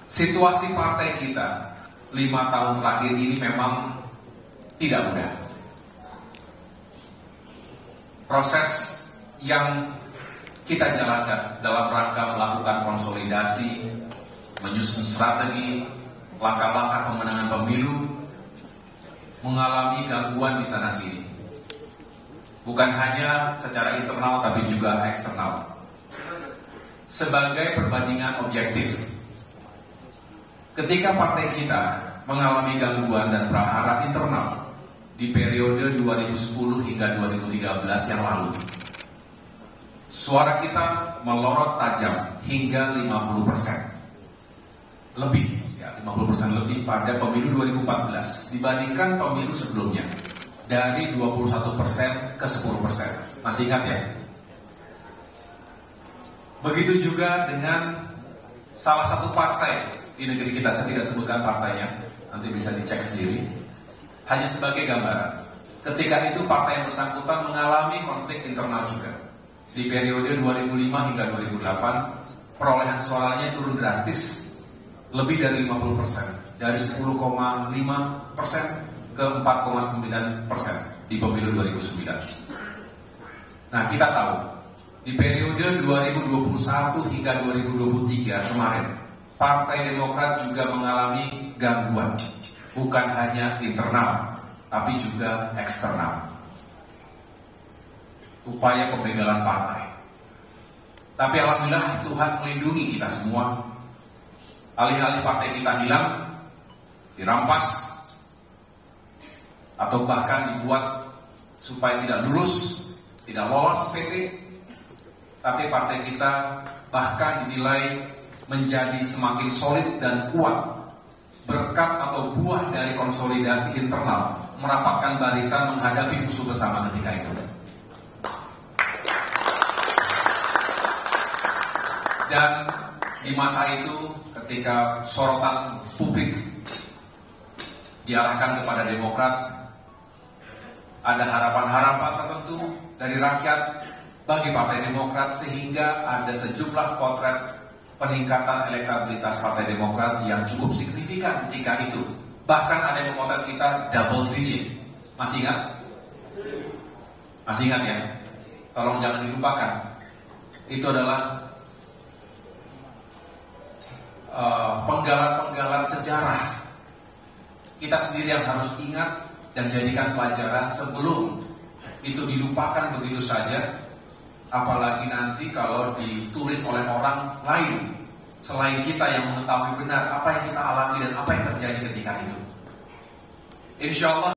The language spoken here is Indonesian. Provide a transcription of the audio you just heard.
Situasi partai kita 5 tahun terakhir ini memang tidak mudah. Proses yang kita jalankan dalam rangka melakukan konsolidasi, menyusun strategi, langkah-langkah pemenangan pemilu, mengalami gangguan di sana sini. Bukan hanya secara internal tapi juga eksternal. Sebagai perbandingan objektif, ketika partai kita mengalami gangguan dan prahara internal di periode 2010 hingga 2013 yang lalu, suara kita melorot tajam hingga 50% lebih, ya 50% lebih pada pemilu 2014 dibandingkan pemilu sebelumnya, dari 21% ke 10%. Masih ingat ya? Begitu juga dengan salah satu partai di negeri kita, saya tidak sebutkan partainya, nanti bisa dicek sendiri. Hanya sebagai gambaran, ketika itu partai yang bersangkutan mengalami konflik internal juga. Di periode 2005 hingga 2008, perolehan suaranya turun drastis, lebih dari 50%, dari 10,5% ke 4,9% di pemilu 2009. Nah, kita tahu, di periode 2021 hingga 2023 kemarin, Partai Demokrat juga mengalami gangguan, bukan hanya internal, tapi juga eksternal. Upaya pembegalan partai. Tapi alhamdulillah Tuhan melindungi kita semua. Alih-alih partai kita hilang, dirampas, atau bahkan dibuat supaya tidak lulus, tidak lolos PT, tapi partai kita bahkan dinilai menjadi semakin solid dan kuat berkat atau buah dari konsolidasi internal, merapatkan barisan menghadapi musuh bersama ketika itu. Dan di masa itu, ketika sorotan publik diarahkan kepada Demokrat, ada harapan-harapan tertentu dari rakyat bagi Partai Demokrat, sehingga ada sejumlah potret peningkatan elektabilitas Partai Demokrat yang cukup signifikan ketika itu. Bahkan ada yang memotret kita double digit. Masih ingat? Masih ingat ya? Tolong jangan dilupakan. Itu adalah penggalan-penggalan sejarah. Kita sendiri yang harus ingat dan jadikan pelajaran sebelum itu dilupakan begitu saja. Apalagi nanti kalau ditulis oleh orang lain selain kita yang mengetahui benar apa yang kita alami dan apa yang terjadi ketika itu. Insya Allah